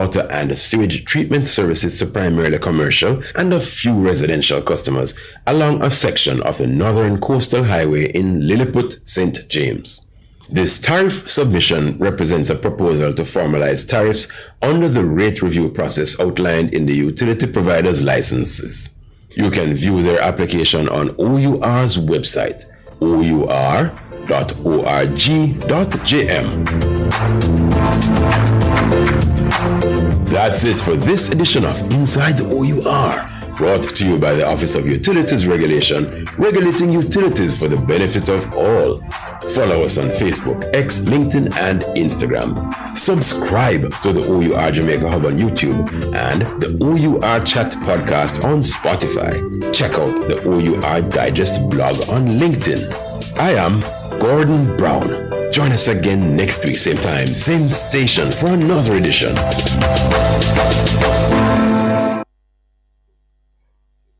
water and sewage treatment services to primarily commercial and a few residential customers along a section of the Northern Coastal Highway in Lilliput, St. James. This tariff submission represents a proposal to formalize tariffs under the rate review process outlined in the utility provider's licenses. You can view their application on OUR's website, our.org.jm. That's it for this edition of Inside the OUR, brought to you by the Office of Utilities Regulation, regulating utilities for the benefit of all. Follow us on Facebook, X, LinkedIn, and Instagram. Subscribe to the OUR Jamaica Hub on YouTube and the OUR Chat podcast on Spotify. Check out the OUR Digest blog on LinkedIn. I am Gordon Brown. Join us again next week, same time, same station for another edition.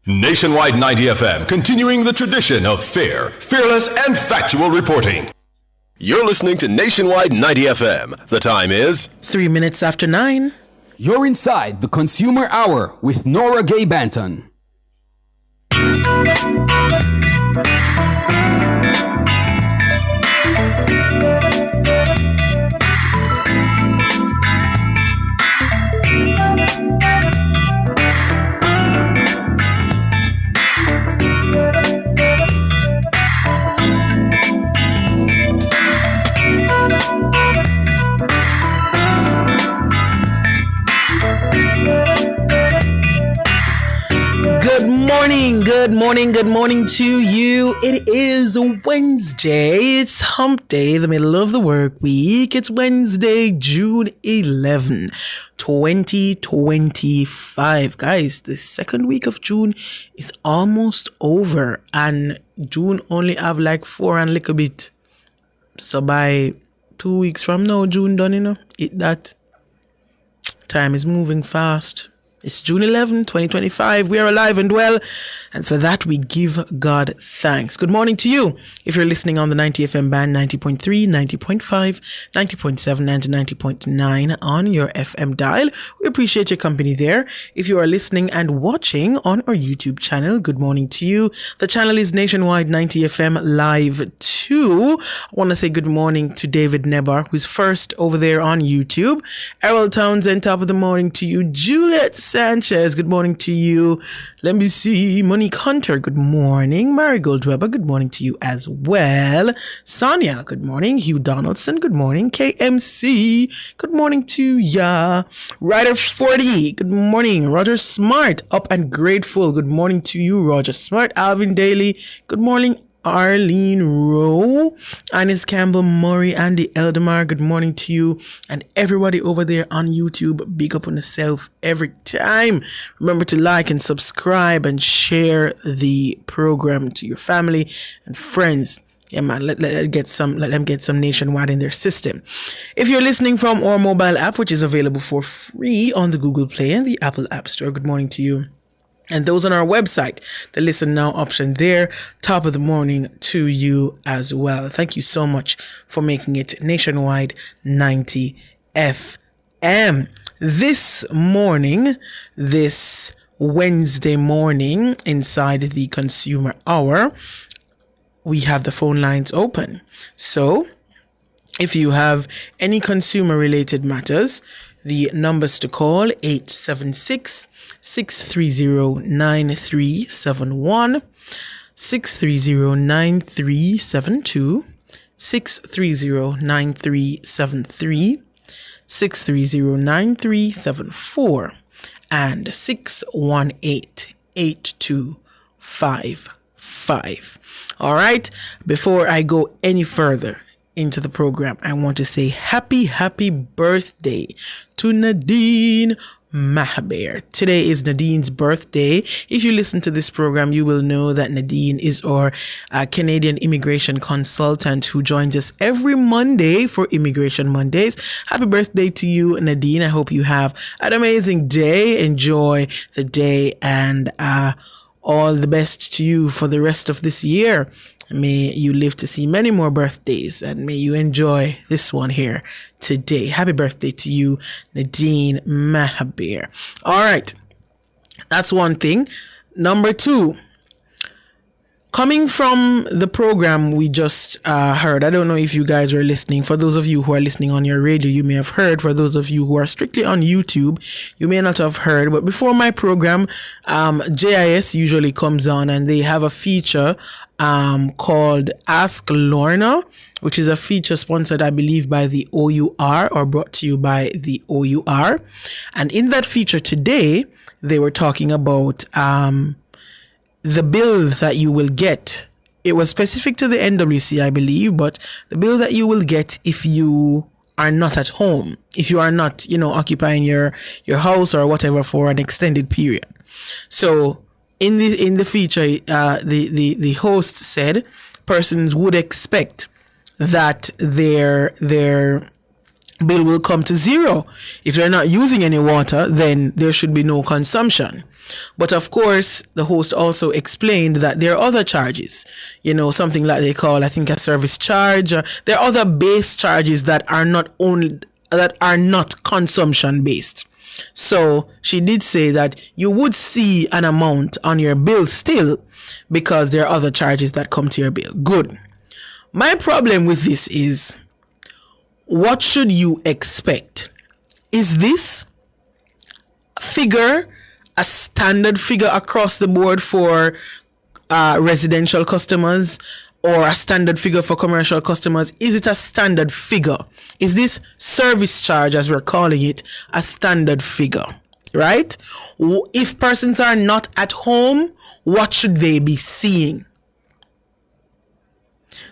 Nationwide 90 FM, continuing the tradition of fair, fearless, and factual reporting. You're listening to Nationwide 90 FM. The time is 3 minutes after 9. You're inside the Consumer Hour with Nora Gay Banton. Good morning to you. It is Wednesday. It's hump day, the middle of the work week. It's Wednesday, June 11, 2025. Guys, the second week of June is almost over, and June only have like 4 and a little bit. So by 2 weeks from now, June done, that time is moving fast. It's June 11, 2025. We are alive and well, and for that we give God thanks. Good morning to you. If you're listening on the 90 FM band, 90.3, 90.5, 90.7, and 90.9 on your FM dial, we appreciate your company there. If you are listening and watching on our YouTube channel, good morning to you. The channel is Nationwide 90 FM Live 2. I want to say good morning to David Nebar, who's first over there on YouTube. Errol Townsend, top of the morning to you. Juliet Sanchez, good morning to you. Let me see. Monique Hunter, good morning. Marigold Weber, good morning to you as well. Sonia, good morning. Hugh Donaldson, good morning. KMC, good morning to ya. Ryder 40, good morning. Roger Smart, up and grateful, good morning to you, Roger Smart. Alvin Daly, good morning. Arlene Rowe, Anis Campbell Murray, Andy Eldemar, good morning to you, and everybody over there on YouTube. Big up on yourself every time. Remember to like and subscribe and share the program to your family and friends. Yeah, man, let them get some Nationwide in their system. If you're listening from our mobile app, which is available for free on the Google Play and the Apple App Store, good morning to you. And those on our website, the Listen Now option there, top of the morning to you as well. Thank you so much for making it Nationwide 90 FM. This morning, this Wednesday morning, inside the Consumer Hour, we have the phone lines open. So, if you have any consumer-related matters, the numbers to call 876-630-9371, 630-9372, 630-9373, 630-9374, and 618-8255. All right, before I go any further into the program, I want to say happy birthday to Nadine Mahaber. Today is Nadine's birthday. If you listen to this program, you will know that Nadine is our Canadian immigration consultant who joins us every Monday for Immigration Mondays. Happy birthday to you, Nadine. I hope you have an amazing day. Enjoy the day, and all the best to you for the rest of this year. May you live to see many more birthdays, and may you enjoy this one here today. Happy birthday to you, Nadine Mahabir. All right. That's one thing. Number 2, coming from the program we just heard, I don't know if you guys were listening. For those of you who are listening on your radio, you may have heard. For those of you who are strictly on YouTube, you may not have heard. But before my program, JIS usually comes on and they have a feature called Ask Lorna, which is a feature sponsored, I believe, by the OUR or brought to you by the OUR. And in that feature today, they were talking about the bill that you will get. It was specific to the NWC, I believe, but the bill that you will get if you are not at home, if you are not, occupying your house or whatever for an extended period. So in the feature, the host said persons would expect that their bill will come to zero. If they're not using any water, then there should be no consumption. But of course, the host also explained that there are other charges, something like they call, I think, a service charge. There are other base charges that are not consumption based. So she did say that you would see an amount on your bill still because there are other charges that come to your bill. Good. My problem with this is, what should you expect? Is this figure a standard figure across the board for residential customers or a standard figure for commercial customers? Is it a standard figure? Is this service charge, as we're calling it, a standard figure? Right? If persons are not at home, what should they be seeing?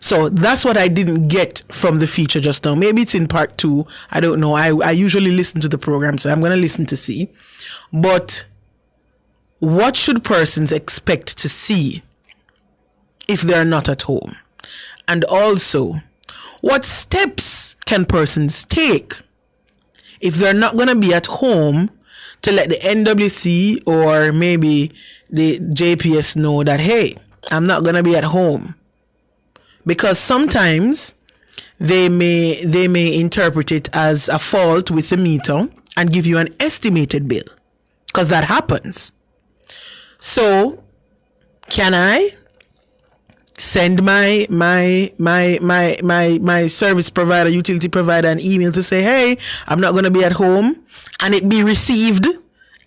So that's what I didn't get from the feature just now. Maybe it's in part 2. I don't know. I usually listen to the program, so I'm going to listen to see. But what should persons expect to see if they're not at home? And also, what steps can persons take if they're not going to be at home to let the NWC or maybe the JPS know that, hey, I'm not going to be at home? Because sometimes they may interpret it as a fault with the meter and give you an estimated bill, because that happens. So, can I send my service provider, utility provider, an email to say, hey, I'm not going to be at home, and it be received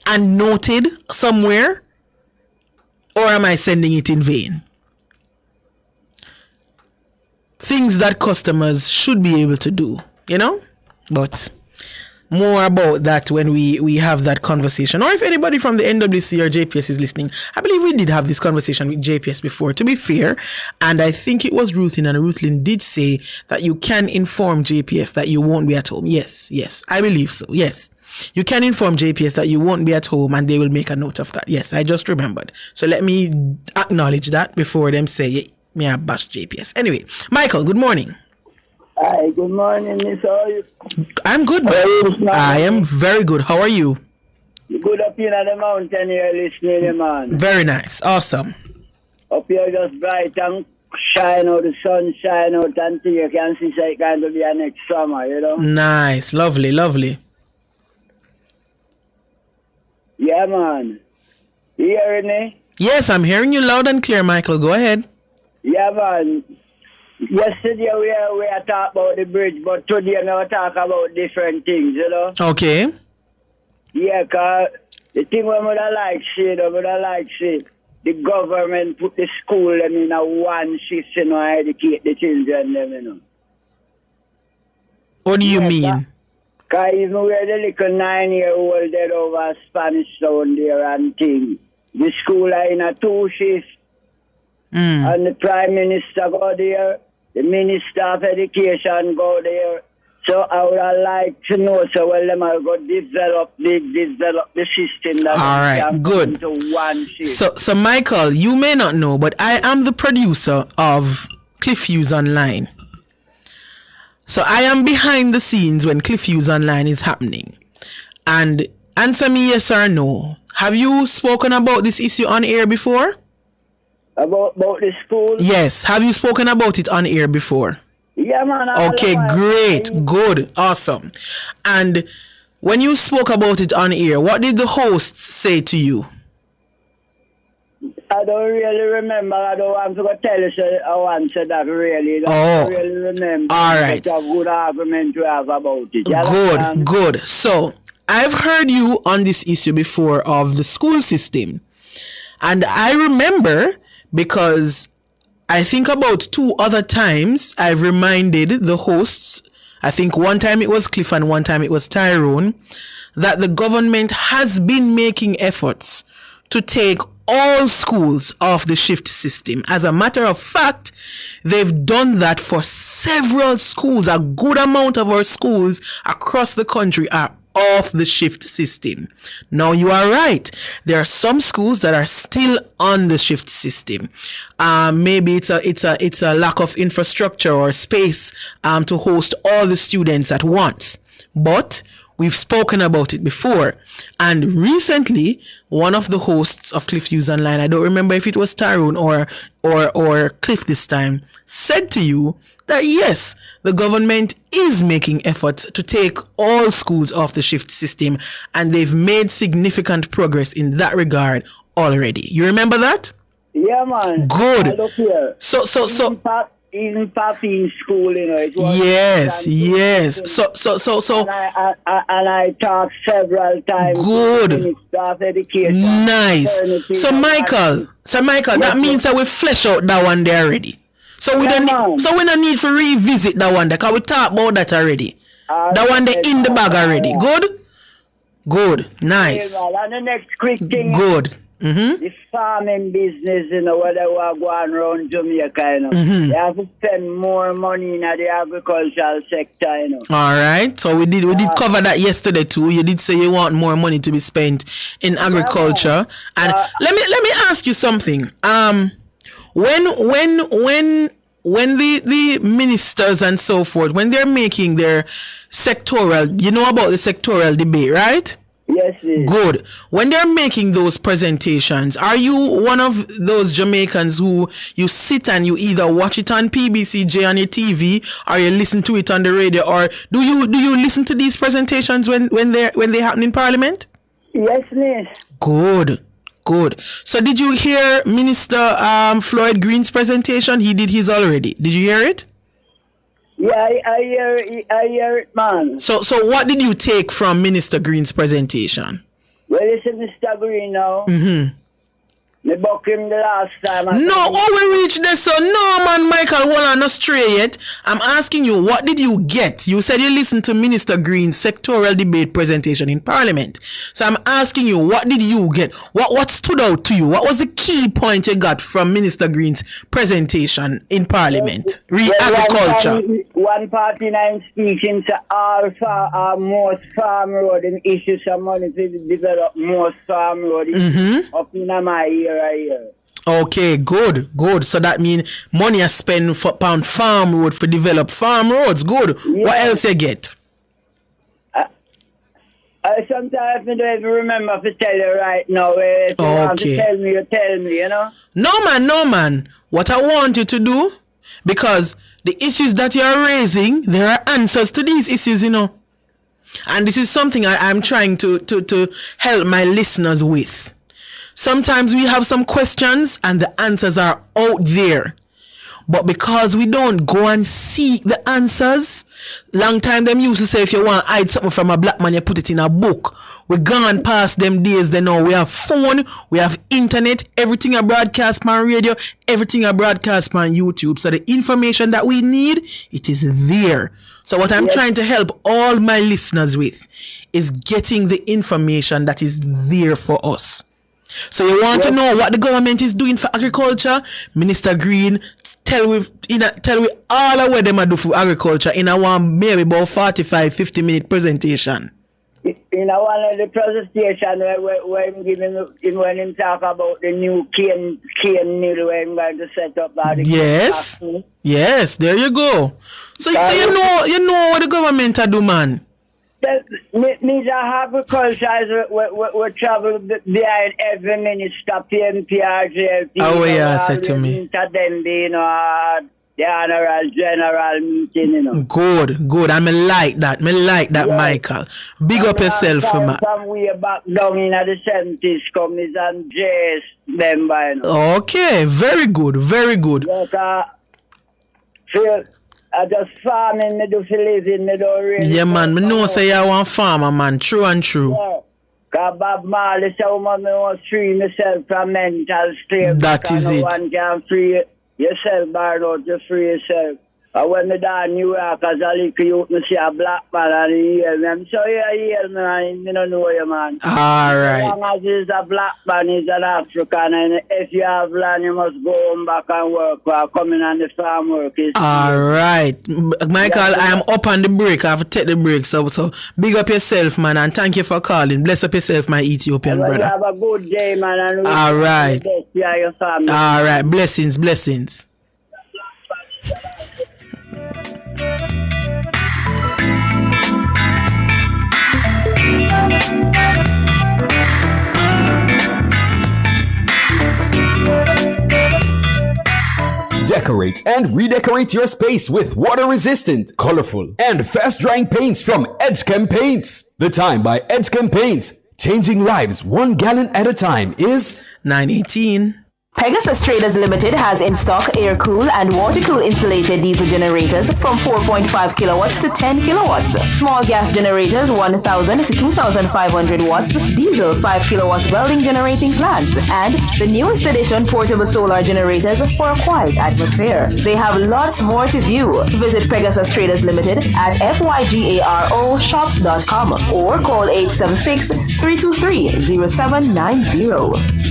and noted somewhere? Or am I sending it in vain? Things that customers should be able to do, But more about that when we have that conversation. Or if anybody from the NWC or JPS is listening, I believe we did have this conversation with JPS before, to be fair. And I think it was Ruthlin, and Ruthlin did say that you can inform JPS that you won't be at home. Yes, I believe so. Yes. You can inform JPS that you won't be at home and they will make a note of that. Yes, I just remembered. So let me acknowledge that before them say, may I bash JPS. Anyway, Michael, good morning. Hi, good morning, Miss. How are you? I'm good. I am very good. How are you? You good up here at the mountain here listening, man. Very nice. Awesome. Up here just bright and shine out, the sun shine out until you can see so it's going to be a next summer, Nice. Lovely. Yeah, man. You hearing me? Yes, I'm hearing you loud and clear, Michael. Go ahead. Yeah, man. Yesterday we are talking about the bridge, but today we are talking about different things, Okay. Yeah, because the thing we would like see, the government put the school them in a one shift, educate the children, them, What do you mean? Because even where the little 9-year-old dead over Spanish Town there and thing, the school are in a 2 shift. And the Prime Minister go there, the Minister of Education go there. So I would like to know, them are going to develop the system that all right, good. Into one shift. So Michael, you may not know, but I am the producer of Cliff Views Online. So I am behind the scenes when Cliff Views Online is happening. And answer me yes or no. Have you spoken about this issue on air before? About the school? Yes. Have you spoken about it on air before? Yeah, man. Okay, great. Good. Awesome. And when you spoke about it on air, what did the hosts say to you? I don't really remember. I don't want to tell you I answer that really. I don't really remember. All right. It's a good argument to have about it. Good. So, I've heard you on this issue before of the school system. And I remember because I think about 2 other times I've reminded the hosts, I think one time it was Cliff and one time it was Tyrone, that the government has been making efforts to take all schools off the shift system. As a matter of fact, they've done that for several schools. A good amount of our schools across the country are off the shift system. Now you are right. There are some schools that are still on the shift system. Maybe it's a lack of infrastructure or space to host all the students at once. But we've spoken about it before. And recently, one of the hosts of Cliff News Online, I don't remember if it was Tyrone or Cliff this time, said to you that yes, the government is making efforts to take all schools off the shift system, and they've made significant progress in that regard already. You remember that? Yeah, man. Good. Look here. So. Even Papi in school, you know. It was yes. So. And I talked several times. Good. Staff education. Nice. So Michael, that means that we flesh out that one there already. So we don't need to revisit that one there, because we talked about that already. That one there in the bag already. Good. Nice. And the next quick thing. Good. The farming business, you know, where they were going around Jamaica, you know. They have to spend more money in the agricultural sector, you know. All right. So we did cover that yesterday too. You did say you want more money to be spent in agriculture. And let me ask you something. When the ministers and so forth, when they're making their sectoral, you know about the sectoral debate, right? Yes, yes. Good. When they're making those presentations, are you one of those Jamaicans who you sit and you either watch it on PBCJ on your TV, or you listen to it on the radio, or do you listen to these presentations when they happen in Parliament? Yes, miss. Good. So did you hear Minister Floyd Green's presentation? He did his already. Did you hear it? Yeah, I hear it, man. So what did you take from Minister Green's presentation? Well, listen, Mr. Green now. Me buck him the last time. We reached this, so no, man, Michael, hold on, not stray yet. I'm asking you, what did you get? You said you listened to Minister Green's sectoral debate presentation in Parliament. So I'm asking you, what did you get? What stood out to you? What was the key point you got from Minister Green's presentation in Parliament? Agriculture. One party nine speaking to most farm road and issue some money to develop most farm road up in my area. Okay, good. So that means money I spend for pound farm road for develop farm roads. Good. Yeah. What else you get? Sometimes I don't even remember to tell you right now. If you want to tell me, you tell me, you know? No, man. What I want you to do, because the issues that you are raising, there are answers to these issues, you know. And this is something I'm trying to help my listeners with. Sometimes we have some questions and the answers are out there. But because we don't go and seek the answers, long time them used to say if you want to hide something from a black man, you put it in a book. We're gone past them days. They know we have phone, we have internet, everything are broadcast on radio, everything are broadcast on YouTube. So the information that we need, it is there. So what I'm trying to help all my listeners with is getting the information that is there for us. So you want to know what the government is doing for agriculture? Minister Green tell we all of what them are do for agriculture in a one maybe about 45-50 minute presentation. In one of the presentation where I'm giving when him talk about the new cane mill where I'm going to set up Yes, there you go. So you know what the government are do, man. Me the agriculture, we travel behind every minister, PMPRJLP. Oh, yeah, said to me. Them being, the honorable general meeting, you know. Good. I like that. Yes. Michael. Big up yourself, man. From way back down in the 70s, companies and JS member, you know. Okay, very good. But, I just farming, me do for living, me don't really... Yeah, man, me know say you want farmer, man. True and true. Yeah. Because Bob Marley said, woman, me want to free myself from mental slavery. That is it. No one can free yourself, Barnard, to free yourself. And when me down New York, as a little youth, me see a black man and he hear me. I'm sorry, he hear me, and me don't know you, man. All right. As long as he's a black man, he's an African, and if you have land, you must go home back and work, or come in on the farm work. All right. Michael, I am up on the break. I have to take the break. So big up yourself, man, and thank you for calling. Bless up yourself, my Ethiopian brother. Have a good day, man. And all right. Your family. All right. Blessings. Decorate and redecorate your space with water-resistant, colorful, and fast-drying paints from Edgechem Paints. The time by Edgechem Paints, changing lives 1 gallon at a time, is 9:18. Pegasus Traders Limited has in stock air-cooled and water-cooled insulated diesel generators from 4.5 kilowatts to 10 kilowatts. Small gas generators 1,000 to 2,500 watts, diesel 5 kilowatts welding generating plants, and the newest edition portable solar generators for a quiet atmosphere. They have lots more to view. Visit Pegasus Traders Limited at FYGAROshops.com or call 876-323-0790.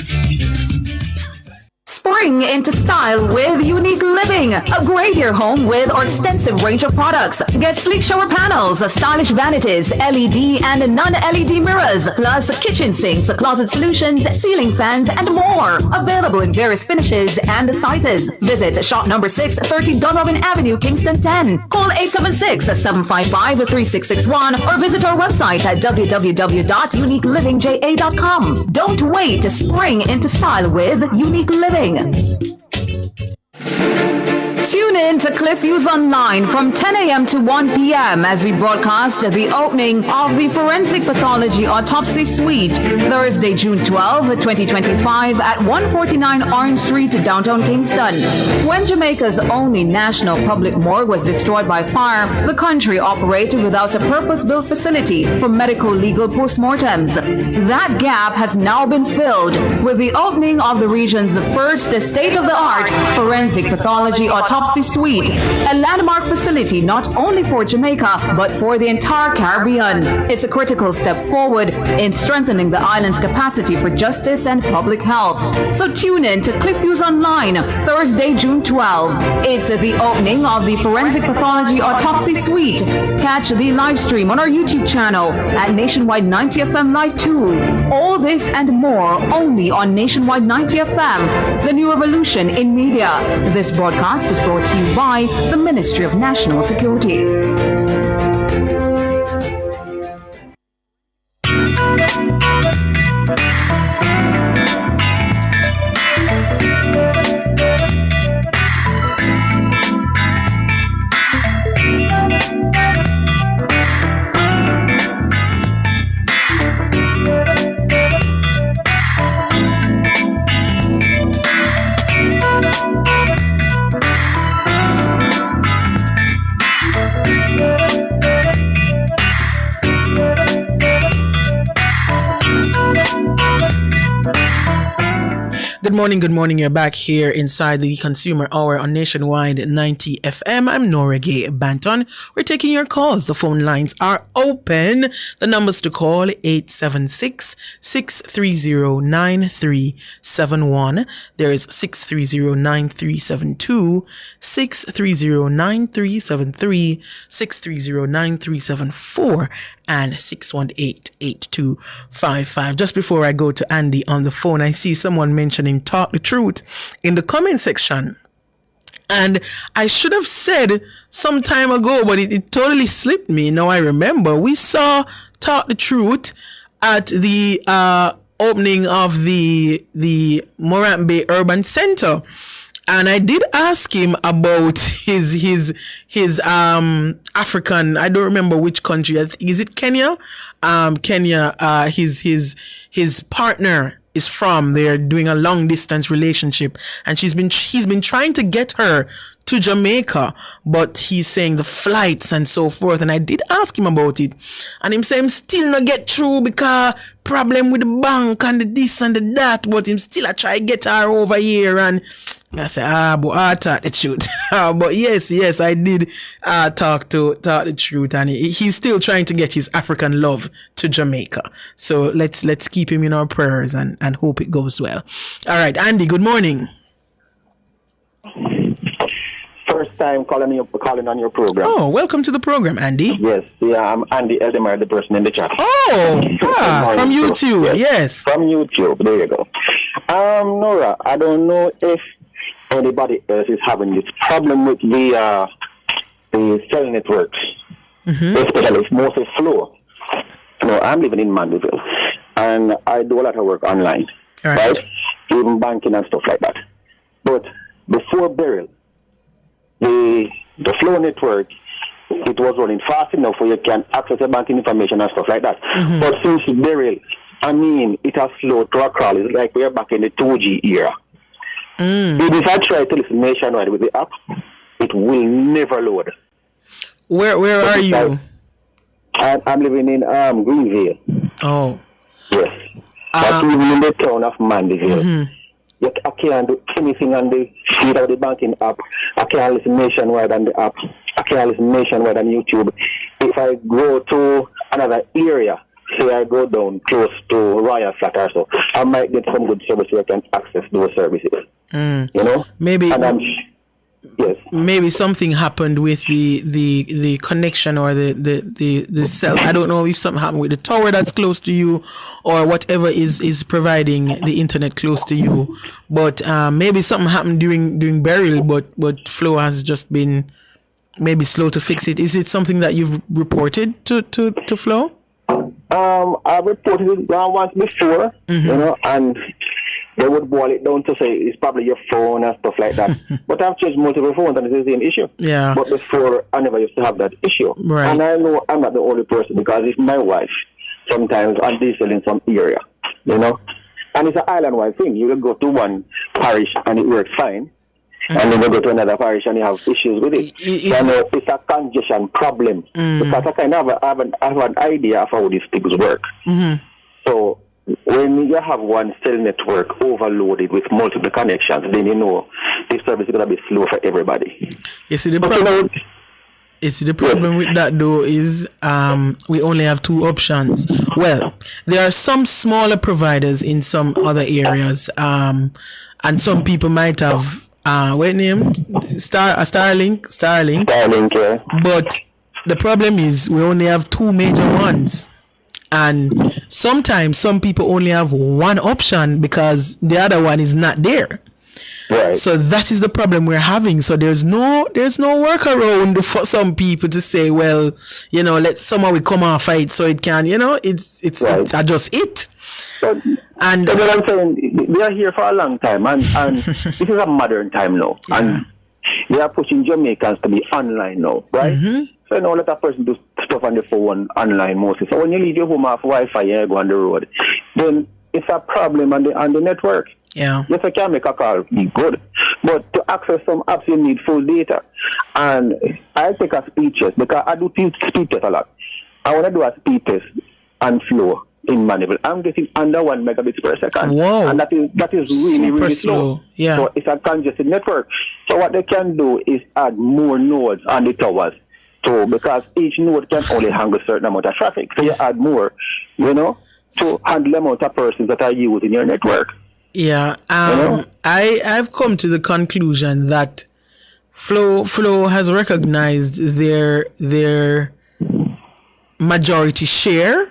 Spring into style with Unique Living. Upgrade your home with our extensive range of products. Get sleek shower panels, stylish vanities, LED and non-LED mirrors, plus kitchen sinks, closet solutions, ceiling fans, and more. Available in various finishes and sizes. Visit shop number 630 Donovan Avenue, Kingston 10. Call 876-755-3661 or visit our website at www.uniquelivingja.com. Don't wait to spring into style with Unique Living. Tune in to CliffViews Online from 10 a.m. to 1 p.m. as we broadcast the opening of the Forensic Pathology Autopsy Suite, Thursday, June 12, 2025 at 149 Orange Street, downtown Kingston. When Jamaica's only national public morgue was destroyed by fire, the country operated without a purpose-built facility for medical legal postmortems. That gap has now been filled with the opening of the region's first state-of-the-art Forensic Pathology Autopsy Suite, a landmark facility not only for Jamaica but for the entire Caribbean. It's a critical step forward in strengthening the island's capacity for justice and public health. So tune in to CliffViews Online Thursday, June 12. It's the opening of the Forensic Pathology Autopsy Suite. Catch the live stream on our YouTube channel at Nationwide 90 FM Live 2. All this and more only on Nationwide 90 FM, the new revolution in media. This broadcast is brought to you by the Ministry of National Security. Good morning. You're back here inside the Consumer Hour on Nationwide 90 FM. I'm Noragay Banton. We're taking your calls. The phone lines are open. The numbers to call 876-630-9371. There's 630-9372, 630-9373, 630-9374, and 618-8255. Just before I go to Andy on the phone, I see someone mentioning Talk the Truth in the comment section. And I should have said some time ago, but it totally slipped me. Now I remember. We saw Talk the Truth at the opening of the Morant Bay Urban Center. And I did ask him about his African, I don't remember which country. Is it Kenya? Kenya, his partner is from. They're doing a long distance relationship, and he's been trying to get her to Jamaica, but he's saying the flights and so forth. And I did ask him about it, and him say him still not get through because problem with the bank and the this and the that, but him still I try get her over here. And I say, but I talk the truth. But yes, I did talk the truth, and he's still trying to get his African love to Jamaica. So let's keep him in our prayers and hope it goes well. All right, Andy, good morning. First time calling on your program. Oh, welcome to the program, Andy. Yes, I'm Andy Eldemar, the person in the chat. Oh, from YouTube, yes. From YouTube, there you go. Nora, I don't know if anybody else is having this problem with the cell networks, especially mostly Flow. I'm living in Mandeville, and I do a lot of work online, right? Even banking and stuff like that. But before Beryl, the Flow network, it was running fast enough where you can access your banking information and stuff like that. But since Beryl, it has slowed to a crawl. It's like we're back in the 2G era. If I try to listen nationwide with the app, it will never load. Where are you? I'm living in Greenville. Oh. Yes. I'm living in the town of Mandeville. Yet I can't do anything on the feed of the banking app. I can't listen nationwide on the app. I can't listen nationwide on YouTube. If I go to another area, say I go down close to Royal Flat or so, I might get some good service where I can access those services. Maybe. And yes. Maybe something happened with the connection or the cell. I don't know if something happened with the tower that's close to you or whatever is providing the internet close to you. But maybe something happened during Beryl, but Flow has just been maybe slow to fix it. Is it something that you've reported to Flow? I reported it once before, and they would boil it down to say it's probably your phone and stuff like that. But I've changed multiple phones and it's the same issue. Yeah. But before, I never used to have that issue. Right. And I know I'm not the only person because it's my wife. Sometimes I'm diesel in some area, And it's an island-wide thing. You will go to one parish and it works fine. And then you go to another parish and you have issues with it. It's a congestion problem. Because I kind of have an idea of how these things work. So when you have one cell network overloaded with multiple connections, then the service is going to be slow for everybody. You see, the problem with that though is we only have two options. Well, there are some smaller providers in some other areas, and some people might have what name? Starlink. Starlink, yeah. But the problem is we only have two major ones. And sometimes some people only have one option because the other one is not there. Right. So that is the problem we're having. So there's no workaround for some people to say, well, let somehow we come off it so it can, it's just it. And that's what I'm saying. They are here for a long time, and this is a modern time now, and they are pushing Jamaicans to be online now, right? So let a person do stuff on the phone online mostly. So when you leave your home off Wi-Fi and you go on the road, then it's a problem on the network. Yeah. Yes, I can make a call, be good. But to access some apps, you need full data. And I take a speed test because I do speed test a lot. I want to do a speed test and Flow in Mandeville. I'm getting under 1 megabits per second. Whoa. And that is really, really slow. Yeah. So it's a congested network. So what they can do is add more nodes on the towers. So because each node can only handle a certain amount of traffic. So you add more, to handle the amount of persons that are using your network. Yeah. I've come to the conclusion that Flow has recognized their majority share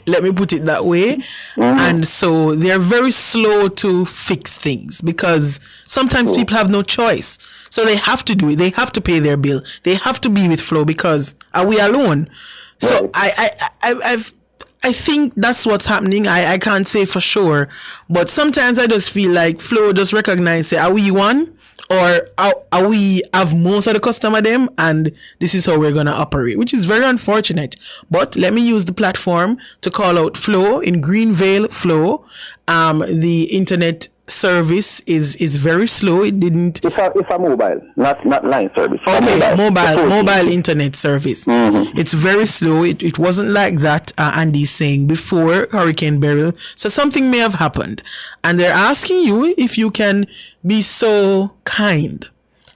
Let me put it that way. And so they're very slow to fix things because sometimes people have no choice. So they have to do it. They have to pay their bill. They have to be with Flow because are we alone? So I think that's what's happening. I can't say for sure, but sometimes I just feel like Flow just recognize, say, are we one? Or are we have most of the customer them and this is how we're going to operate, which is very unfortunate. But let me use the platform to call out Flow in Greenvale. Flow, the internet service is very slow. It didn't. It's a mobile, not line service. Okay, mobile internet service. It's very slow. It wasn't like that. Andy's saying before Hurricane Beryl. So something may have happened, and they're asking you if you can be so kind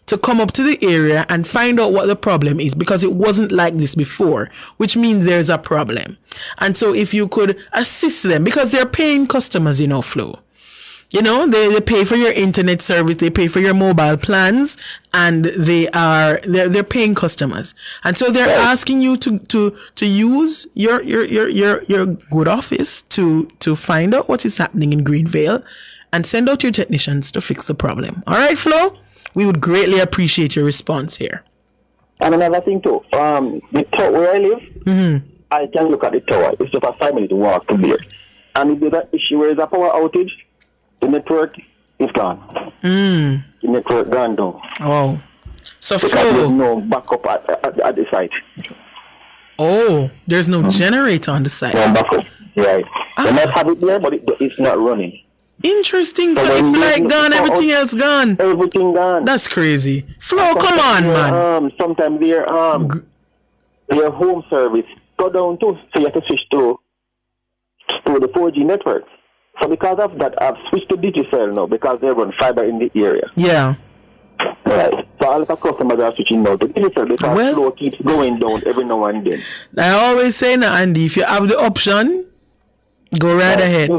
to come up to the area and find out what the problem is, because it wasn't like this before, which means there's a problem. And so if you could assist them, because they're paying customers, Flow. They pay for your internet service, they pay for your mobile plans, and they're paying customers. And so they're asking you to use your good office to find out what is happening in Greenvale and send out your technicians to fix the problem. All right, Flo? We would greatly appreciate your response here. And another thing too, the tower where I live, I can look at the tower. It's just a 5-minute walk to there. And if there's an issue where there's a power outage, the network is gone. The network gone down. Oh. So because Flo, there's no backup at the site. Oh, there's no generator on the site. No backup. Right. They might have it there, but it's not running. Interesting. So if light gone, everything else gone. Everything gone. That's crazy. Flo, come on, man. Sometimes their home service go down too, so you have to switch to the 4G network. So because of that, I've switched to Digicel now because they run fiber in the area. Yeah. Right. So all of the customers are switching now to Digicel because Flow keeps going down every now and then. I always say now, Andy, if you have the option, go right ahead.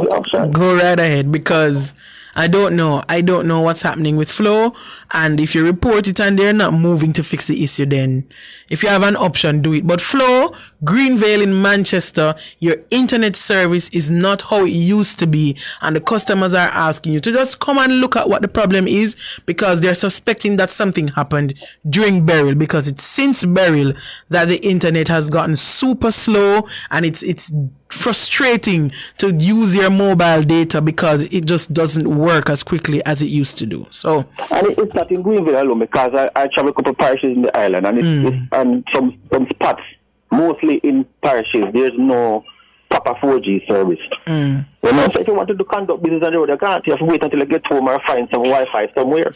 Go right ahead, because I don't know what's happening with Flow, and if you report it and they're not moving to fix the issue, then if you have an option, do it. But Flow, Greenvale in Manchester, your internet service is not how it used to be, and the customers are asking you to just come and look at what the problem is, because they're suspecting that something happened during Beryl, because it's since Beryl that the internet has gotten super slow, and it's frustrating to use your mobile data because it just doesn't work as quickly as it used to do. So, and it's not in Greenville alone, because I travel a couple of parishes in the island, and and some spots, mostly in parishes, there's no proper 4G service. So if you want to do conduct business on the road, you can't. You have to wait until you get home or find some Wi-Fi somewhere.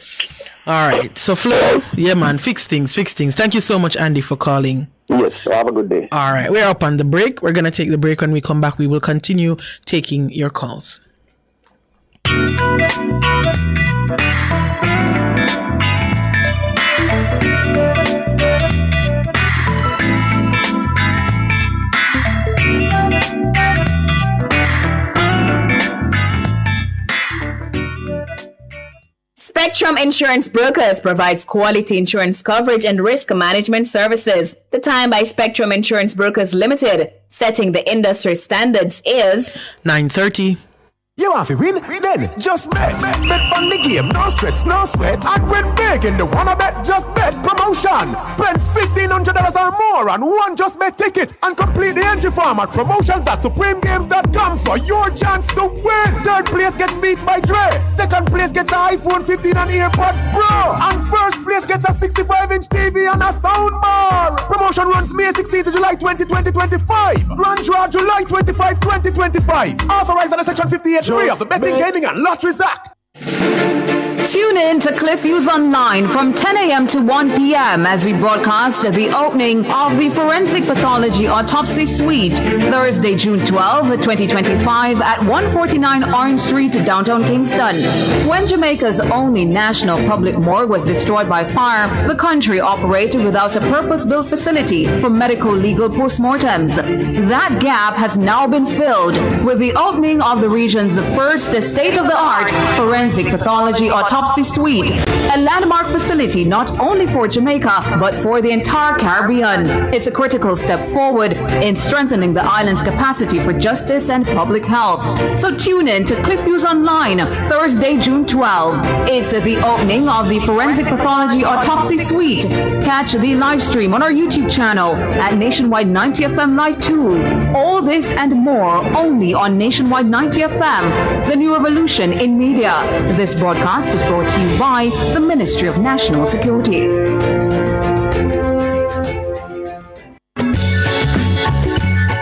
All right. So Flo, yeah, man, fix things. Thank you so much, Andy, for calling. Yes, have a good day. All right, we're up on the break. We're going to take the break. When we come back, we will continue taking your calls. Spectrum Insurance Brokers provides quality insurance coverage and risk management services. The time by Spectrum Insurance Brokers Limited, setting the industry standards, is 9:30. You want to win? Then just bet. Bet on the game, no stress, no sweat. And win big in the Wanna Bet Just Bet promotion. Spend $1,500 or more on one Just Bet ticket and complete the entry form at promotions.supremegames.com for your chance to win. Third place gets Beats by Dre. Second place gets an iPhone 15 and AirPods Pro. And first place gets a 65-inch TV and a soundbar. Promotion runs May 16 to July 20, 2025. Grand draw July 25, 2025. Authorized under Section 58. Of the Betting, Gaming and Lotteries Act. Tune in to Cliff Views Online from 10 a.m. to 1 p.m. as we broadcast the opening of the Forensic Pathology Autopsy Suite, Thursday, June 12, 2025 at 149 Orange Street, downtown Kingston. When Jamaica's only national public morgue was destroyed by fire, the country operated without a purpose-built facility for medical legal postmortems. That gap has now been filled with the opening of the region's first state-of-the-art Forensic Pathology Autopsy Autopsy Suite, a landmark facility not only for Jamaica, but for the entire Caribbean. It's a critical step forward in strengthening the island's capacity for justice and public health. So tune in to CliffViews Online, Thursday, June 12. It's the opening of the Forensic Pathology Autopsy Suite. Catch the live stream on our YouTube channel at Nationwide 90 FM Live 2. All this and more only on Nationwide 90 FM, the new revolution in media. This broadcast is brought to you by the Ministry of National Security.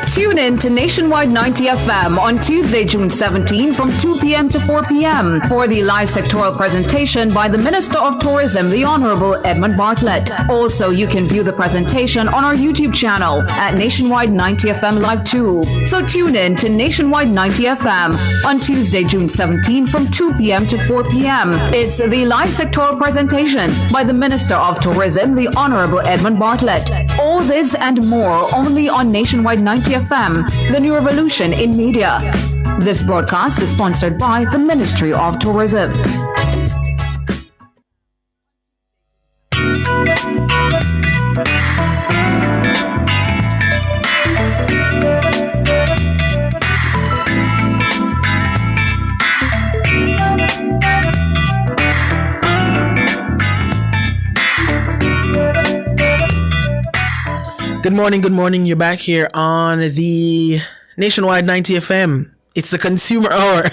Tune in to Nationwide 90 FM on Tuesday, June 17 from 2 p.m. to 4 p.m. for the live sectoral presentation by the Minister of Tourism, the Honorable Edmund Bartlett. Also, you can view the presentation on our YouTube channel at Nationwide 90 FM Live 2. So tune in to Nationwide 90 FM on Tuesday, June 17 from 2 p.m. to 4 p.m. It's the live sectoral presentation by the Minister of Tourism, the Honorable Edmund Bartlett. All this and more only on Nationwide 90 FM, the new revolution in media. This broadcast is sponsored by the Ministry of Tourism. Good morning. You're back here on the Nationwide 90 FM. It's the Consumer Hour.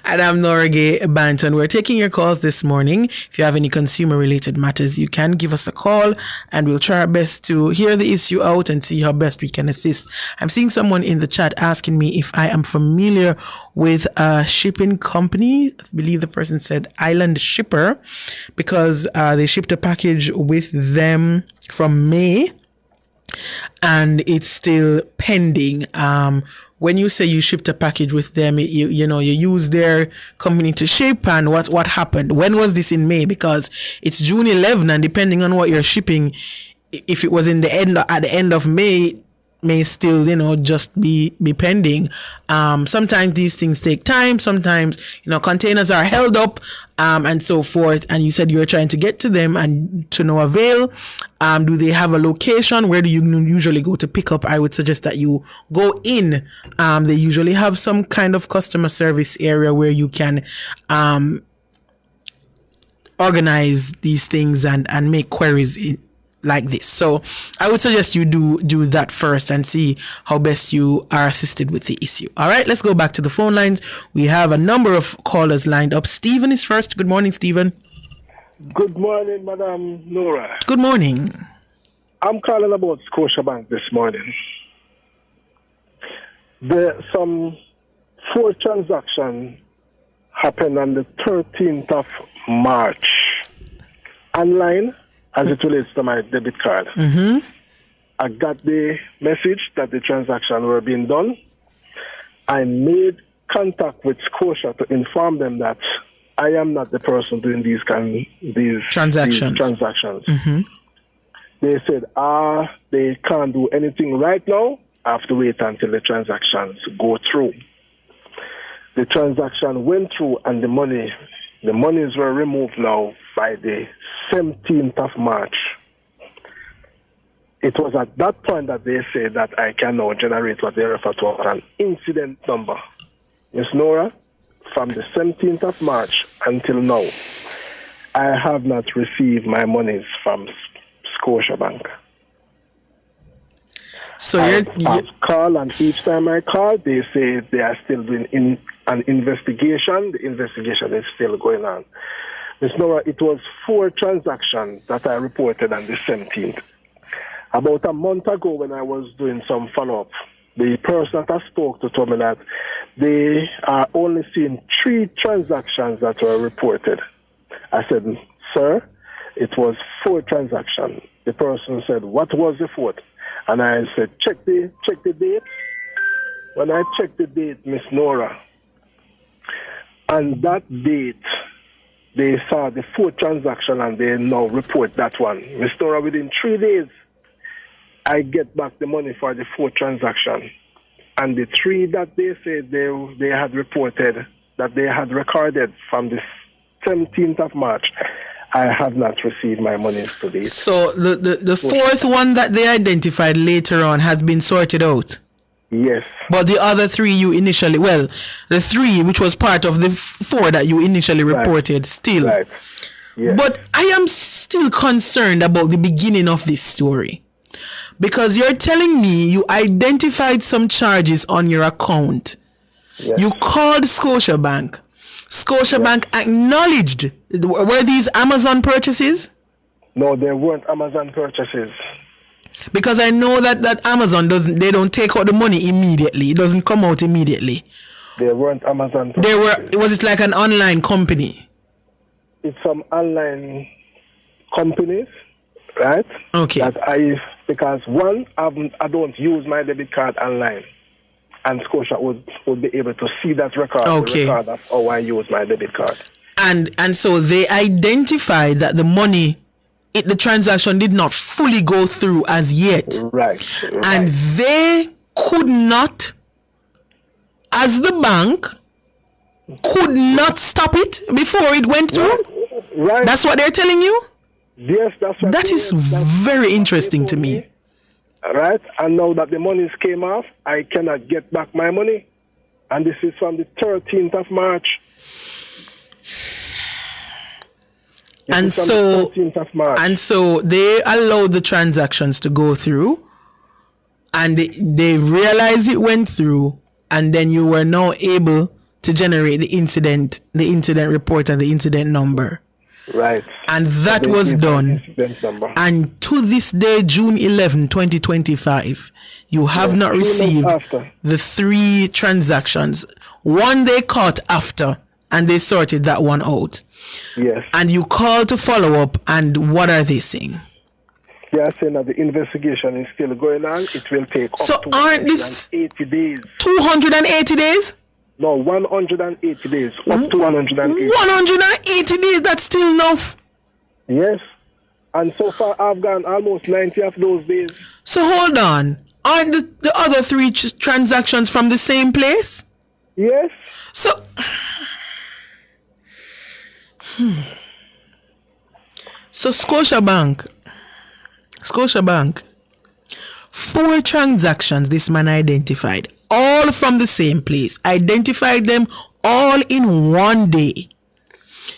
And I'm Nora Gay Banton. We're taking your calls this morning. If you have any consumer-related matters, you can give us a call, and we'll try our best to hear the issue out and see how best we can assist. I'm seeing someone in the chat asking me if I am familiar with a shipping company. I believe the person said Island Shipper, because they shipped a package with them from May, and it's still pending. When you say you shipped a package with them, you use their company to ship, and what happened? When was this in May? Because it's June 11, and depending on what you're shipping, if it was at the end of May still, just be pending. Sometimes these things take time. Sometimes, containers are held up, and so forth. And you said you were trying to get to them and to no avail. Do they have a location? Where do you usually go to pick up? I would suggest that you go in. They usually have some kind of customer service area where you can, organize these things and make queries like this. So I would suggest you do that first and see how best you are assisted with the issue. All right, let's go back to the phone lines. We have a number of callers lined up. Stephen is first. Good morning, Stephen. Good morning, Madam Nora. Good morning. I'm calling about Scotiabank this morning. Some 4 transactions happened on the 13th of March online, as it relates to my debit card. Mm-hmm. I got the message that the transaction were being done. I made contact with Scotia to inform them that I am not the person doing these transactions. Mm-hmm. They said, they can't do anything right now. I have to wait until the transactions go through. The transaction went through, and the monies were removed now by the 17th of March. It was at that point that they said that I can now generate what they refer to as an incident number. Ms. Nora, from the 17th of March until now, I have not received my monies from Scotiabank. So I've called, and each time I call, they say they are still doing an investigation. The investigation is still going on. Ms. Nora, it was 4 transactions that I reported on the 17th. About a month ago, when I was doing some follow-up, the person that I spoke to told me that they are only seeing 3 transactions that were reported. I said, sir, it was 4 transactions. The person said, what was the 4th? And I said, check the date. When I checked the date, Miss Nora, on that date, they saw the 4th transaction, and they now report that one. Miss Nora, within 3 days, I get back the money for the 4th transaction. And the 3 that they said they had reported, that they had recorded from the 17th of March. I have not received my monies to date. So the fourth one that they identified later on has been sorted out? Yes. But the other three you initially, well, the three which was part of the four that you initially reported still. Right. Yes. But I am still concerned about the beginning of this story. Because you're telling me you identified some charges on your account. Yes. You called Scotiabank. Scotiabank acknowledged. Were these Amazon purchases? No, they weren't Amazon purchases. Because I know that Amazon they don't take out the money immediately. It doesn't come out immediately. They weren't Amazon purchases. Was it like an online company? It's some online companies, right? Okay. Because one, I don't use my debit card online. And Scotia would be able to see that record, okay. The record of how I use my debit card. And so they identified that the money, the transaction did not fully go through as yet. Right. And they could not, as the bank, could not stop it before it went through? Right. That's what they're telling you? Yes, that's what that is very interesting to me. Right, and now that the monies came off, I cannot get back my money. And this is from the 13th of March. And so they allowed the transactions to go through, and they realized it went through, and then you were now able to generate the incident report and the incident number. Right. And that was done. And to this day, June 11, 2025, you have not received the three transactions. One they caught after, and they sorted that one out. Yes. And you called to follow up, and what are they saying? They are saying that the investigation is still going on. It will take up to 180 days. 280 days? No, 180 days. Up to 180. 180 days, that's still enough. Yes. And so far, I've gone almost 90 of those days. So hold on. Aren't the other three transactions from the same place? Yes. So... So Scotiabank, 4 transactions this man identified, all from the same place, identified them all in one day.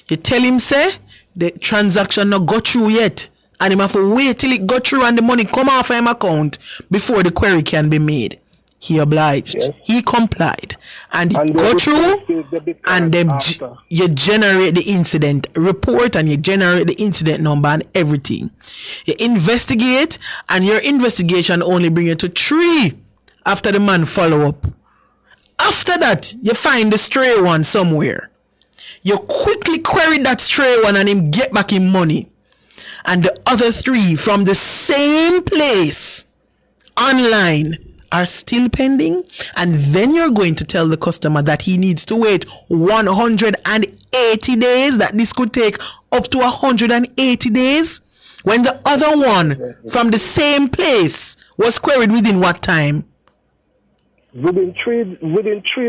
You tell him, say, the transaction not go through yet, and him have to wait till it go through and the money come off him account before the query can be made. He obliged. Yes. He complied. And go through, and then you generate the incident report, and you generate the incident number and everything. You investigate, and your investigation only bring you to 3 after the man follow up. After that, you find the stray one somewhere. You quickly query that stray one and him get back him money. And the other 3 from the same place online are still pending, and then you're going to tell the customer that he needs to wait 180 days, that this could take up to 180 days, when the other one from the same place was queried within what time? Within 3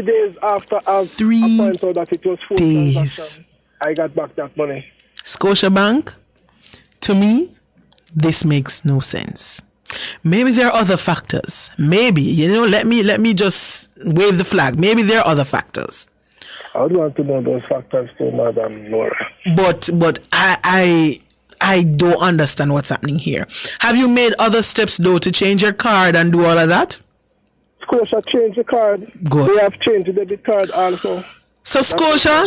days after I found out that it was 4 transactions, I got back that money. Scotiabank, to me, this makes no sense. Maybe there are other factors. Maybe, let me just wave the flag. Maybe there are other factors. I would want to know those factors too, Madam Nora. But I don't understand what's happening here. Have you made other steps though to change your card and do all of that? Scotia changed the card. Good. They have changed the debit card also. So Scotia,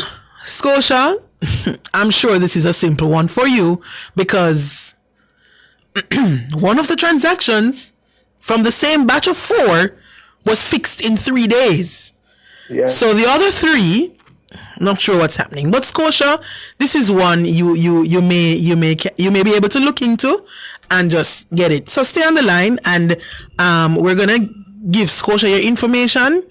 I'm sure this is a simple one for you, because one of the transactions from the same batch of 4 was fixed in 3 days. Yes. So the other 3, not sure what's happening. But Scotia, this is one you may be able to look into and just get it. So stay on the line, and we're gonna give Scotia your information,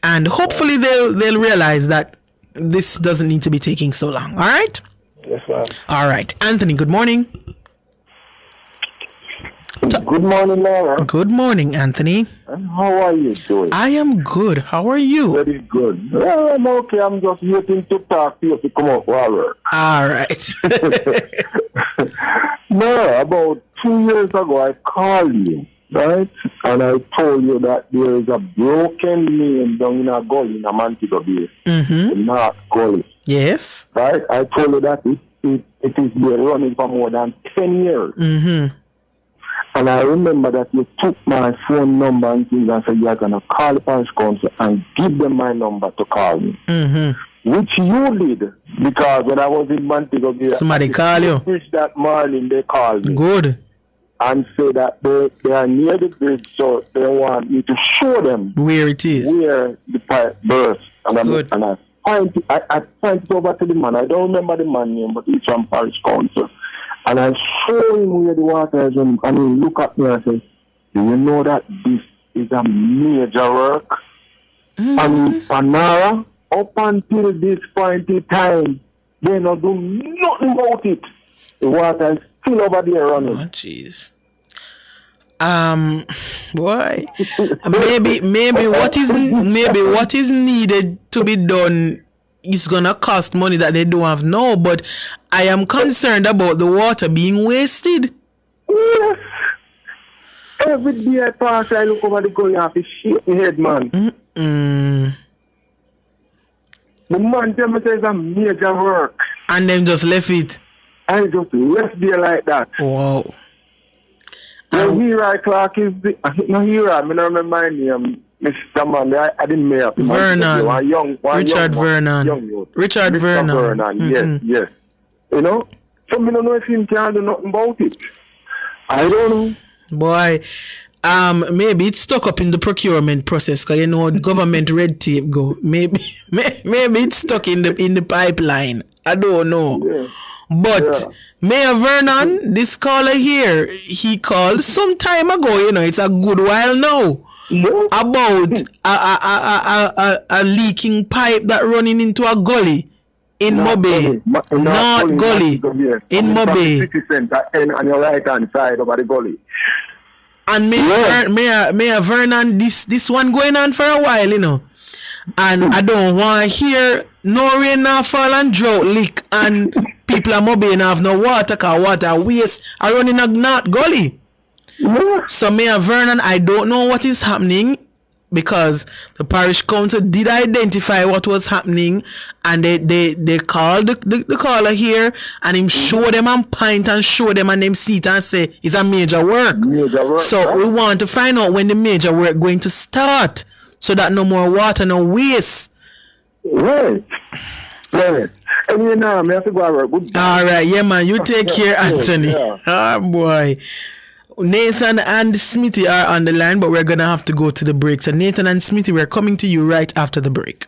and hopefully they'll realize that this doesn't need to be taking so long. All right? Yes, ma'am. All right, Anthony. Good morning. Good morning, Laura. Good morning, Anthony. And how are you doing? I am good. How are you? Very good. Well, I'm okay. I'm just waiting to talk to you to come up for work. All right. No, about 2 years ago, I called you, right? And I told you that there is a broken name down in a gully in a Montego Bay. The North Gully. Yes. Right? I told you that it is been running for more than 10 years. And I remember that you took my phone number and things and said you're going to call the parish council and give them my number to call me. Which you did, because when I was in Montego Bay, somebody called you? That morning they called me. Good. And say that they are near the bridge, so they want me to show them where it is, where the pipe burst. And I point it over to the man. I don't remember the man's name, but he's from parish council. And I show him where the water is, and he look at me and say, do you know that this is a major work? And Panara, up until this point in time, they not do nothing about it. The water is still over there running. Oh, jeez. Boy, maybe what is needed to be done is gonna cost money that they don't have now, but I am concerned about the water being wasted. Yes. Every day I pass, I look over the gully and I shake my head, man. The man tell me there's a major work. And them just left it. I just left there like that. Wow. Now here Clark is the here I don't remember my name. Mr. Man, I didn't make up. Vernon. Richard Vernon. Richard Vernon. Yes. You know? So I don't know if he can do nothing about it. I don't know. Boy, maybe it's stuck up in the procurement process, because you know government red tape go. Maybe it's stuck in the pipeline. I don't know. Yeah. But Mayor Vernon, this caller here, he called some time ago, you know, it's a good while now, about a leaking pipe that running into a gully in Mobay. North Gully in Mobay. City center on your right hand side over the gully. And Mayor Vernon, this one going on for a while, you know. And I don't want to hear no rain now fall and drought leak and people are Mobay have no water, because water waste are running a North Gully. So Mayor Vernon, I don't know what is happening, because the parish council did identify what was happening, and they called the caller here and him show them and point and show them and them see it and say it's a major work. So we want to find out when the major work going to start, so that no more water, no waste. Right. And you know, I have to go to work. All right, yeah, man. You take care, Anthony. Oh, boy. Nathan and Smithy are on the line, but we're going to have to go to the break. So, Nathan and Smithy, we're coming to you right after the break.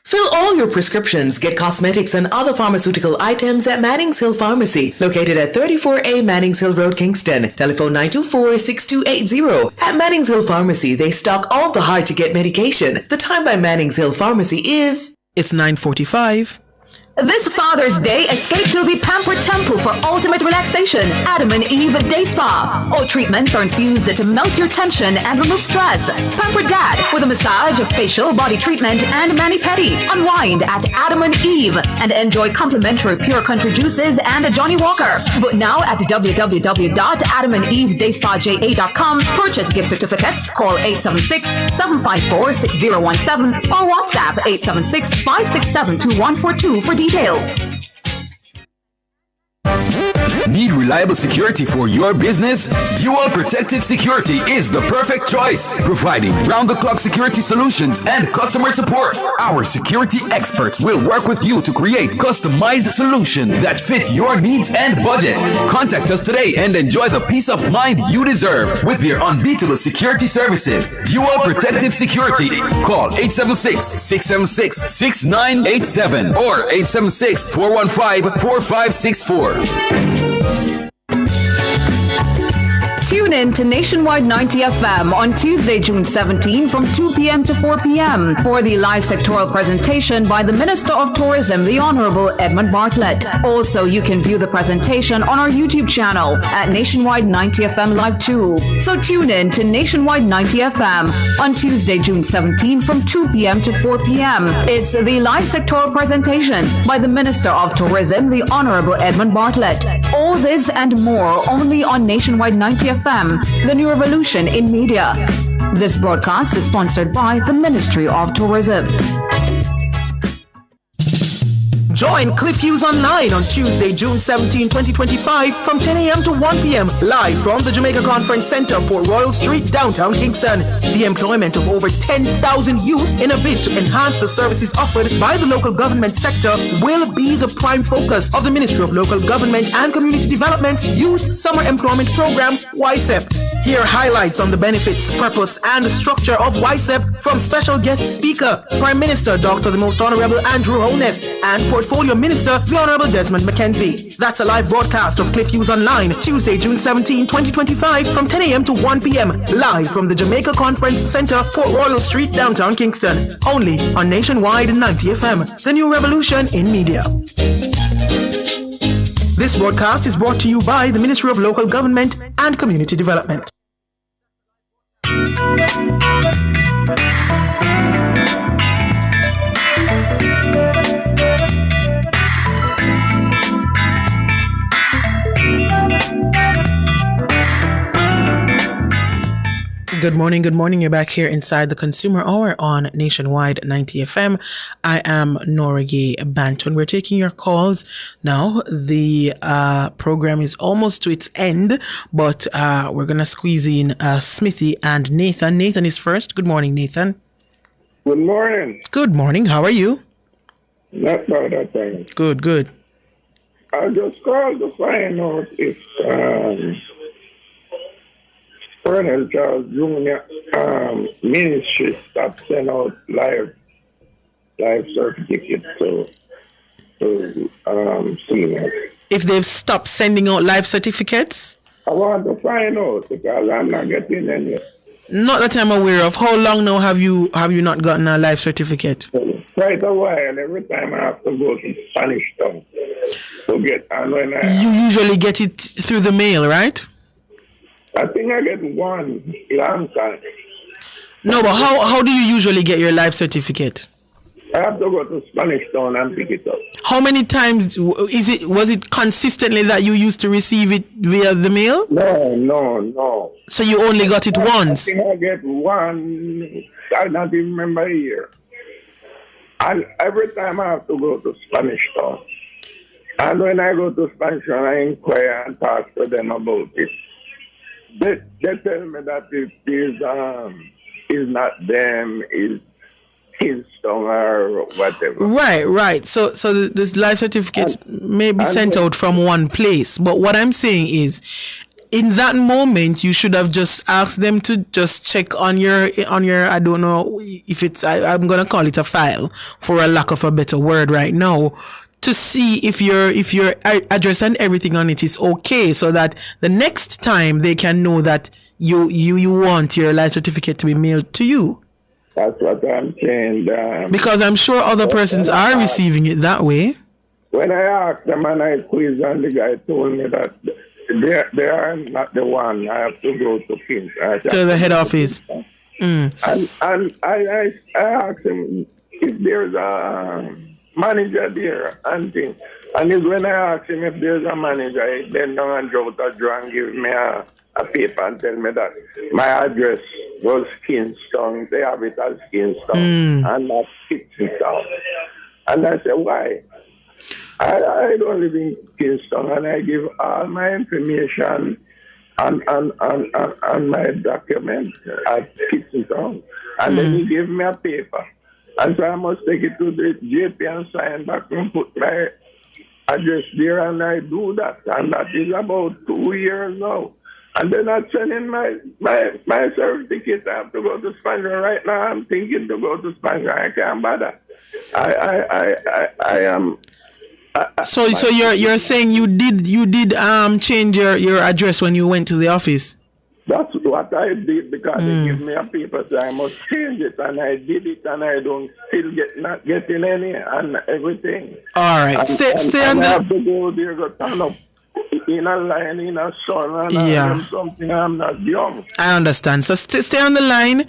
Fill all your prescriptions, get cosmetics and other pharmaceutical items at Mannings Hill Pharmacy, located at 34A Mannings Hill Road, Kingston. Telephone 924-6280. At Mannings Hill Pharmacy, they stock all the hard-to-get medication. The time by Mannings Hill Pharmacy is... It's 9:45. This Father's Day, escape to the Pamper Temple for ultimate relaxation. Adam and Eve Day Spa. All treatments are infused to melt your tension and remove stress. Pamper Dad with a massage, facial, body treatment, and mani-pedi. Unwind at Adam and Eve and enjoy complimentary Pure Country juices and Johnny Walker. But now at www.adamandevedayspaja.com. Purchase gift certificates. Call 876-754-6017 or WhatsApp 876-567-2142 for details. Need reliable security for your business? Dual Protective Security is the perfect choice, providing round-the-clock security solutions and customer support. Our security experts will work with you to create customized solutions that fit your needs and budget. Contact us today and enjoy the peace of mind you deserve with their unbeatable security services. Dual Protective Security. Call 876-676-6987 or 876-415-4564. Tune in to Nationwide 90 FM on Tuesday, June 17 from 2 p.m. to 4 p.m. for the live sectoral presentation by the Minister of Tourism, the Honorable Edmund Bartlett. Also, you can view the presentation on our YouTube channel at Nationwide 90 FM Live 2. So tune in to Nationwide 90 FM on Tuesday, June 17 from 2 p.m. to 4 p.m. It's the live sectoral presentation by the Minister of Tourism, the Honorable Edmund Bartlett. All this and more only on Nationwide 90 FM, the new revolution in media. This broadcast is sponsored by the Ministry of Tourism. Join Cliff Hughes Online on Tuesday, June 17, 2025 from 10 a.m. to 1 p.m. live from the Jamaica Conference Center, Port Royal Street, downtown Kingston. The employment of over 10,000 youth in a bid to enhance the services offered by the local government sector will be the prime focus of the Ministry of Local Government and Community Development's Youth Summer Employment Program, YSEP. Hear highlights on the benefits, purpose, and structure of YSEP from special guest speaker, Prime Minister Dr. the Most Honorable Andrew Honest, and Portfolio Minister, the Honorable Desmond McKenzie. That's a live broadcast of Cliff Hughes Online, Tuesday, June 17, 2025, from 10 a.m. to 1 p.m. live from the Jamaica Conference Center, Port Royal Street, downtown Kingston. Only on Nationwide 90 FM, the new revolution in media. This broadcast is brought to you by the Ministry of Local Government and Community Development. Good morning. You're back here inside the Consumer Hour on Nationwide 90 FM. I am Noragay Banton. We're taking your calls now. The program is almost to its end, but we're going to squeeze in Smithy and Nathan. Nathan is first. Good morning, Nathan. Good morning. Good morning. How are you? Not bad at all. Good. I just called to find out if Colonel Charles Jr. Ministry stopped sending out live certificates to seniors. If they've stopped sending out live certificates? I want to find out because I'm not getting any. Not that I'm aware of. How long now have you not gotten a live certificate? Quite a while. Every time I have to go to Spanish Town to get, and when you usually get it through the mail, right? I think I get one long time. No, but how do you usually get your life certificate? I have to go to Spanish Town and pick it up. How many times was it consistently that you used to receive it via the mail? No. So you only got it once? I think I get one. I don't even remember a year. And every time I have to go to Spanish Town. And when I go to Spanish Town, I inquire and talk to them about it. They tell me that it is not them, is Kingston or whatever. Right. So this life certificates may be sent out from one place. But what I'm saying is, in that moment, you should have just asked them to just check on your I don't know if it's I'm gonna call it a file for a lack of a better word right now, to see if your address and everything on it is okay, so that the next time they can know that you want your life certificate to be mailed to you. That's what I'm saying. Because I'm sure other persons are receiving it that way. When I asked them and I quizzed, and the guy told me that they are not the one. I have to go to Kingston. To the head office. And I asked him if there's a manager there and things. And it's when I asked him if there's a manager, he then down and drove to draw and give me a paper and tell me that my address was Kingston. They have it as Kingston and not Kingston. And I said, why? I don't live in Kingston, and I give all my information and my documents at Kingston. And then he gave me a paper. And so I must take it to the JP and sign back and put my address there, and I do that. And that is about 2 years now. And then I send in my certificate. I have to go to Spanish. Right now I'm thinking to go to Spanish. I can't bother. I am. So you're saying you did change your address when you went to the office? That's what I did, because they give me a paper, so I must change it, and I did it, and I don't still not getting any and everything. All right, and, stay and on I have to go there, go turn up in a line, in a sun, and I'm something. I'm not young. I understand. So stay on the line.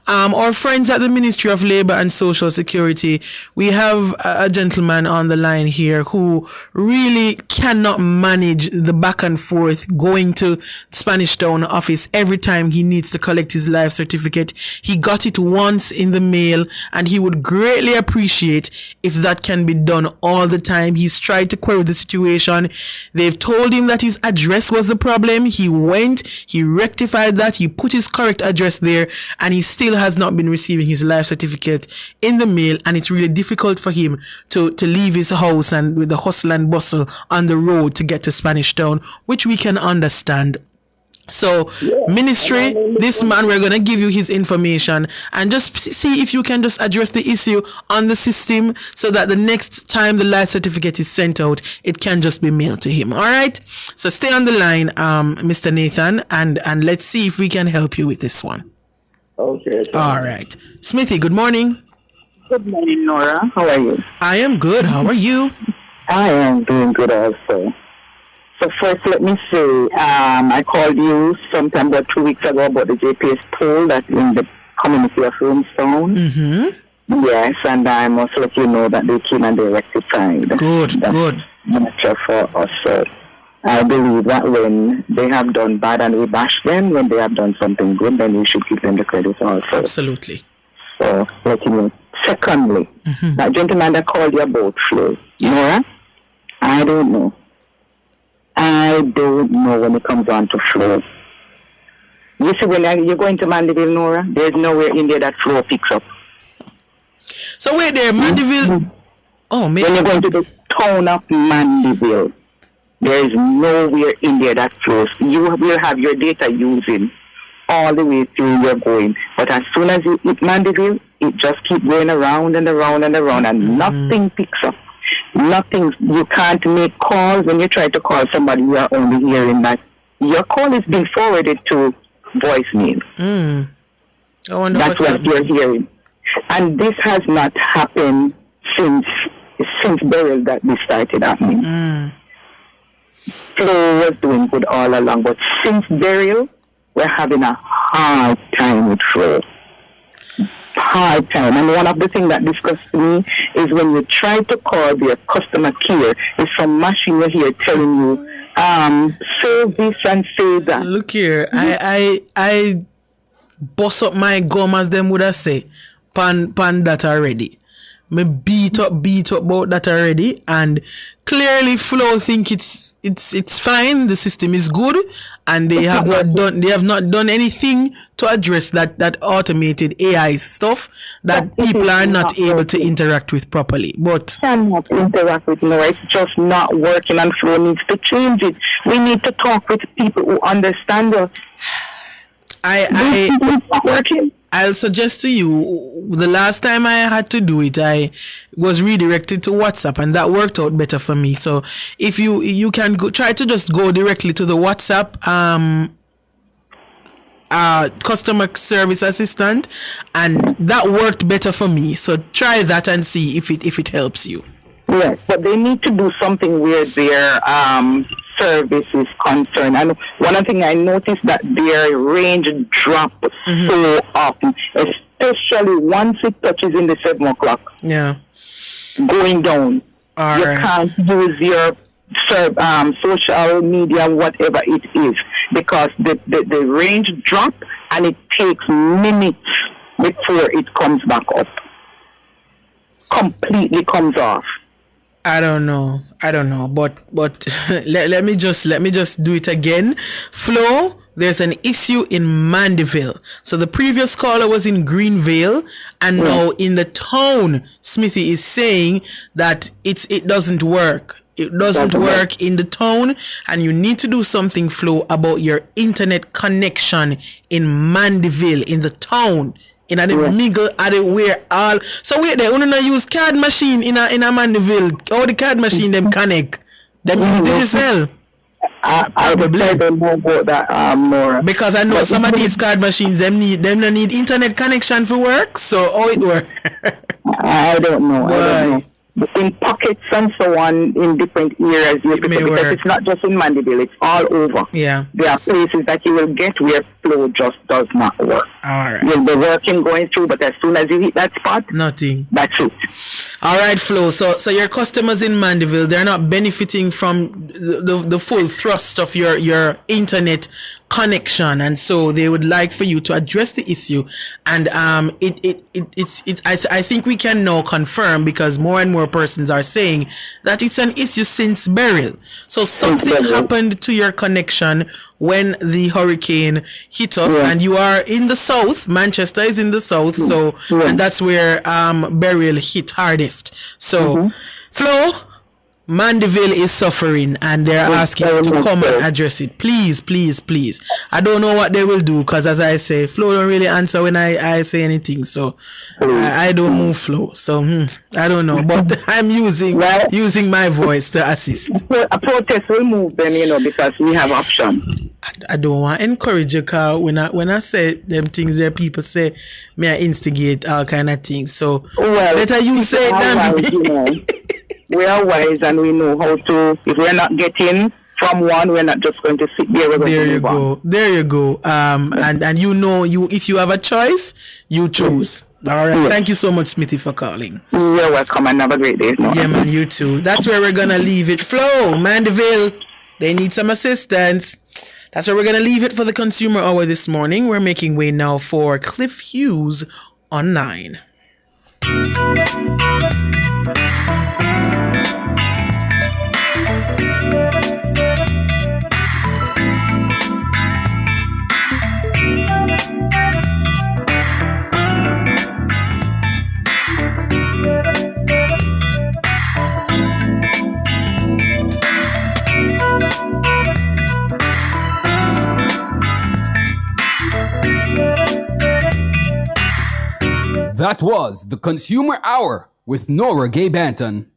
Our friends at the Ministry of Labor and Social Security, we have a gentleman on the line here who really cannot manage the back and forth going to Spanish Town office every time he needs to collect his life certificate. He got it once in the mail, and he would greatly appreciate if that can be done all the time. He's tried to query the situation. They've told him that his address was the problem. He went, he rectified that, he put his correct address there, and he still has not been receiving his life certificate in the mail, and it's really difficult for him to leave his house and with the hustle and bustle on the road to get to Spanish Town, which we can understand. So, Ministry, this man, we're going to give you his information and just see if you can just address the issue on the system so that the next time the life certificate is sent out, it can just be mailed to him. All right? So stay on the line, Mr. Nathan, and let's see if we can help you with this one. Okay. All right. Smithy, good morning. Good morning, Nora. How are you? I am good. How are you? I am doing good also. So first, let me say, I called you sometime about 2 weeks ago about the JPS poll that's in the community of Roomstone. Mm-hmm. Yes, and I must let you know that they came and they rectified. Good. Matter for us. So I believe that when they have done bad and we bash them, when they have done something good, then we should give them the credit also. Absolutely. So let you know. Secondly, that gentleman that called you about flow, Nora, I don't know. I don't know when it comes on to flow. You see, when you're going to Mandeville, Nora, there's nowhere in there that flow picks up. So wait there, Mandeville. Oh, maybe. When you're going to the town of Mandeville, there is nowhere in there that flows. You will have your data using all the way through you're going. But as soon as you hit Mandeville, it just keeps going around and around and around, and nothing picks up. Nothing. You can't make calls. When you try to call somebody, you are only hearing that your call is being forwarded to voicemail. I wonder that's what you're hearing. And this has not happened since Beryl that this started happening. Flo was doing good all along, but since Beryl, we're having a hard time with Flo. Hard time. And one of the things that disgusts me is when you try to call their customer care, it's some machine here telling you, say this and say that. Look here, I bust up my gum, as them would have say, pan that already. Me beat up about that already, and clearly Flo think it's fine, the system is good, and they have not done anything to address that automated AI stuff that people are not able to interact with properly. But cannot interact with it's just not working, and Flo needs to change it. We need to talk with people who understand us. I'll suggest to you, the last time I had to do it, I was redirected to WhatsApp, and that worked out better for me. So if you can try to just go directly to the WhatsApp customer service assistant, and that worked better for me. So try that and see if it helps you. Yes, but they need to do something where their service is concerned. And one of the things I noticed that their range drops so often, especially once it touches in the 7 o'clock. Yeah. Going down. All you right. can't use your social media, whatever it is, because the range drops and it takes minutes before it comes back up. Completely comes off. I don't know, but let me just do it again. Flo, there's an issue in Mandeville. So the previous caller was in Greenvale, and now in the town, Smithy is saying that it doesn't work. It doesn't work in the town, and you need to do something, Flo, about your internet connection in Mandeville, in the town. In a mingle at the where all so wait they only use card machine in a Mandeville. How the card machine them connect? Them digital. I don't know about that more. Because I know some of these card machines them need internet connection for work. So how it work? I don't know. In pockets and so on in different areas, because it's not just in Mandeville, it's all over. Yeah. There are places that you will get where flow just does not work. All right. You'll be working going through, but as soon as you hit that spot, nothing. That's it. All right, Flo. So your customers in Mandeville, they're not benefiting from the full thrust of your internet connection, and so they would like for you to address the issue. And I think we can now confirm, because more and more persons are saying that it's an issue since Beryl. So something happened to your connection when the hurricane hit us, and you are in the south. Manchester is in the south, so and that's where Beryl hit hardest. So Flo, Mandeville is suffering, and they're asking you to come and address it. Please, please, please. I don't know what they will do, because as I say, Flo don't really answer when I say anything, so I don't move Flo. So I don't know, but I'm using my voice to assist. A protest will move them, because we have options. I don't want to encourage you, because when I say them things there, people say me I instigate all kind of things. So better you say them. We are wise, and we know how to. If we're not getting from one, we're not just going to sit there. There you go. And if you have a choice, you choose. All right. Thank you so much, Smithy, for calling. You're welcome, and have a great day. Yeah, man, you too. That's where we're gonna leave it. Flo, Mandeville, they need some assistance. That's where we're gonna leave it for the Consumer Hour this morning. We're making way now for Cliff Hughes online. That was the Consumer Hour with Nora Gay Banton.